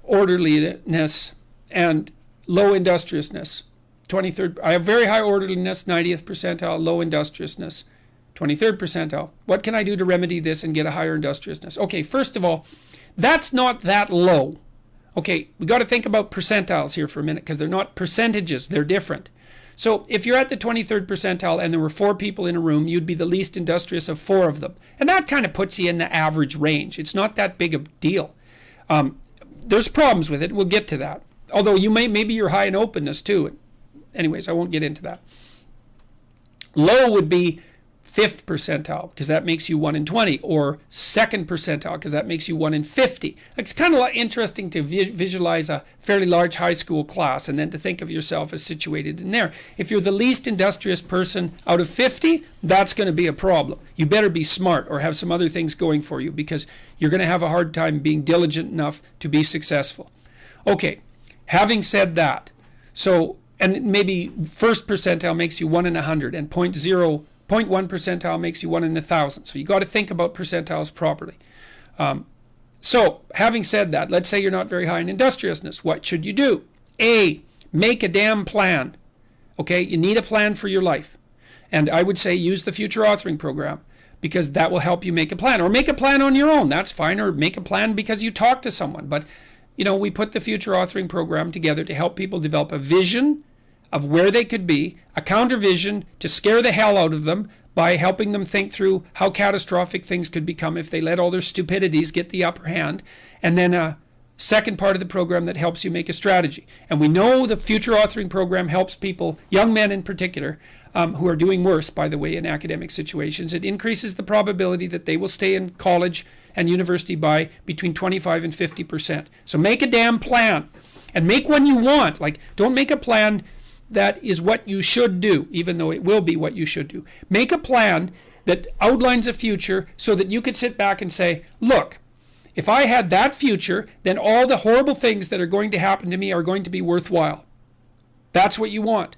orderliness and low industriousness. 23rd, I have very high orderliness, 90th percentile, low industriousness, 23rd percentile. What can I do to remedy this and get a higher industriousness? Okay, first of all, that's not that low. Okay, we got to think about percentiles here for a minute because they're not percentages, they're different. So if you're at the 23rd percentile and there were 4 people in a room, you'd be the least industrious of 4 of them. And that kind of puts you in the average range. It's not that big a deal. There's problems with it. We'll get to that. Although maybe you're high in openness too. Anyways, I won't get into that. Low would be 5th percentile because that makes you 1 in 20, or 2nd percentile because that makes you 1 in 50. It's kind of interesting to visualize a fairly large high school class and then to think of yourself as situated in there. If you're the least industrious person out of 50, that's going to be a problem. You better be smart or have some other things going for you because you're going to have a hard time being diligent enough to be successful. Okay, having said that, so, and maybe 1st percentile makes you 1 in 100 and 0.1 percentile makes you 1 in 1,000. So you got to think about percentiles properly. So having said that, let's say you're not very high in industriousness. What should you do? A, make a damn plan. Okay, you need a plan for your life. And I would say use the future authoring program because that will help you make a plan. Or make a plan on your own, that's fine. Or make a plan because you talk to someone. But, you know, we put the future authoring program together to help people develop a vision of where they could be, a counter vision to scare the hell out of them by helping them think through how catastrophic things could become if they let all their stupidities get the upper hand, and then a second part of the program that helps you make a strategy. And we know the future authoring program helps people, young men in particular, who are doing worse, by the way, in academic situations. It increases the probability that they will stay in college and university by between 25 and 50%. So make a damn plan, and make one you want. Like, don't make a plan that is what you should do, even though it will be what you should do. Make a plan that outlines a future so that you could sit back and say, look, if I had that future, then all the horrible things that are going to happen to me are going to be worthwhile. That's what you want.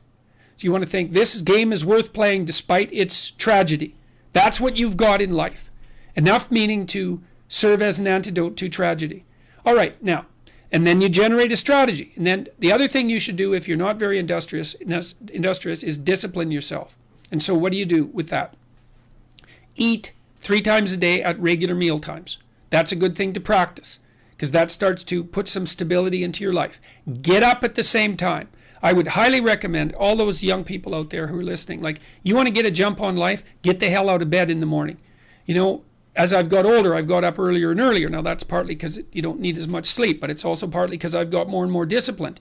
So you want to think this game is worth playing despite its tragedy. That's what you've got in life. Enough meaning to serve as an antidote to tragedy. All right, now, and then you generate a strategy. And then the other thing you should do if you're not very industrious is discipline yourself. And so what do you do with that? Eat 3 times a day at regular meal times. That's a good thing to practice because that starts to put some stability into your life. Get up at the same time. I would highly recommend all those young people out there who are listening, like, you want to get a jump on life, get the hell out of bed in the morning. You know, as I've got older, I've got up earlier and earlier. Now, that's partly because you don't need as much sleep, but it's also partly because I've got more and more disciplined.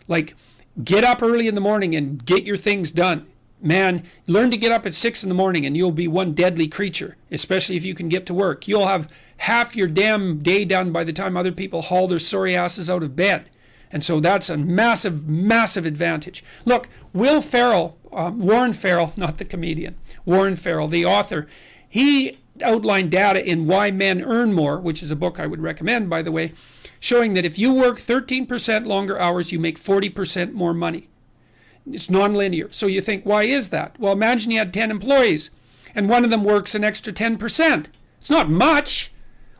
Like, get up early in the morning and get your things done. Man, learn to get up at 6 in the morning and you'll be one deadly creature, especially if you can get to work. You'll have half your damn day done by the time other people haul their sorry asses out of bed. And so that's a massive, massive advantage. Look, Warren Farrell, not the comedian, Warren Farrell, the author, he outlined data in Why Men Earn More, which is a book I would recommend, by the way, showing that if you work 13% longer hours, you make 40% more money. It's nonlinear. So you think, why is that? Well, imagine you had 10 employees and one of them works an extra 10%. It's not much.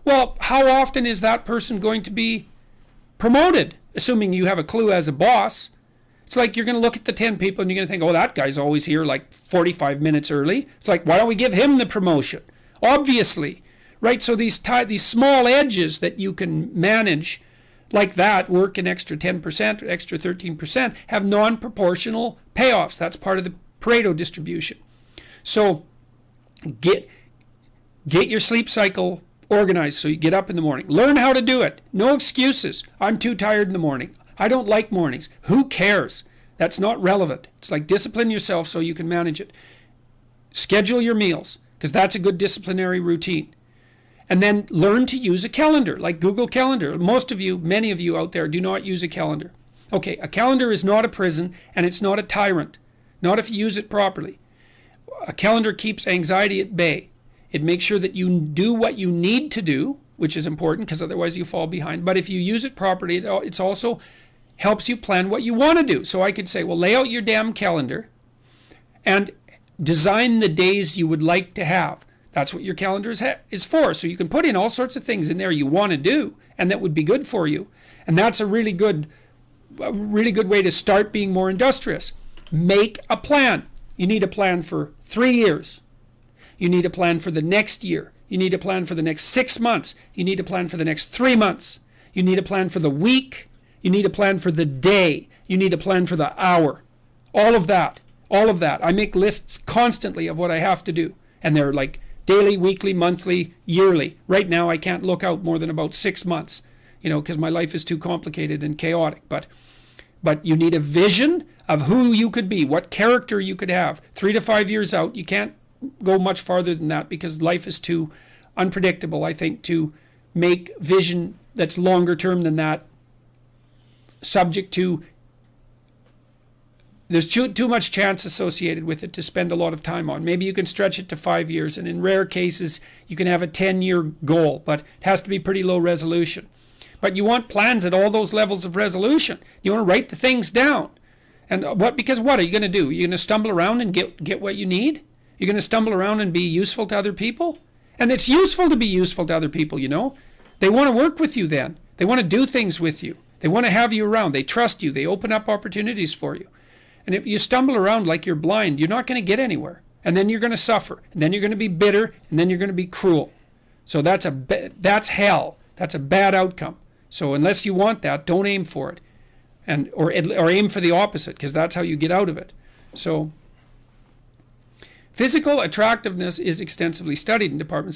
Well, how often is that person going to be promoted, assuming you have a clue as a boss? It's like you're going to look at the 10 people and you're going to think, oh, that guy's always here like 45 minutes early. It's like, why don't we give him the promotion? Obviously, right? So these small edges that you can manage like that, work an extra 10%, extra 13%, have non-proportional payoffs. That's part of the Pareto distribution. So get your sleep cycle organized so you get up in the morning. Learn how to do it. No excuses. I'm too tired in the morning. I don't like mornings. Who cares? That's not relevant. It's like discipline yourself so you can manage it. Schedule your meals, because that's a good disciplinary routine. And then learn to use a calendar, like Google Calendar. Most of you, many of you out there, do not use a calendar. Okay, a calendar is not a prison, and it's not a tyrant. Not if you use it properly. A calendar keeps anxiety at bay. It makes sure that you do what you need to do, which is important, because otherwise you fall behind. But if you use it properly, it also helps you plan what you want to do. So I could say, well, lay out your damn calendar and design the days you would like to have. That's what your calendar is for. So you can put in all sorts of things in there you want to do and that would be good for you. And that's a really good way to start being more industrious. Make a plan. You need a plan for 3 years. You need a plan for the next year. You need a plan for the next 6 months. You need a plan for the next 3 months. You need a plan for the week. You need a plan for the day. You need a plan for the hour. All of that. All of that. I make lists constantly of what I have to do. And they're like daily, weekly, monthly, yearly. Right now I can't look out more than about 6 months, because my life is too complicated and chaotic. But you need a vision of who you could be, what character you could have. 3 to 5 years out, you can't go much farther than that because life is too unpredictable, I think, to make vision that's longer term than that, subject to, there's too much chance associated with it to spend a lot of time on. Maybe you can stretch it to 5 years, and in rare cases you can have a 10-year goal, but it has to be pretty low resolution. But you want plans at all those levels of resolution. You want to write the things down. And because what are you going to do? You're going to stumble around and get what you need? You're going to stumble around and be useful to other people? And it's useful to be useful to other people, They want to work with you then. They want to do things with you. They want to have you around. They trust you. They open up opportunities for you. And if you stumble around like you're blind, you're not going to get anywhere. And then you're going to suffer. And then you're going to be bitter. And then you're going to be cruel. So that's hell. That's a bad outcome. So unless you want that, don't aim for it. Or aim for the opposite, because that's how you get out of it. So physical attractiveness is extensively studied in departments of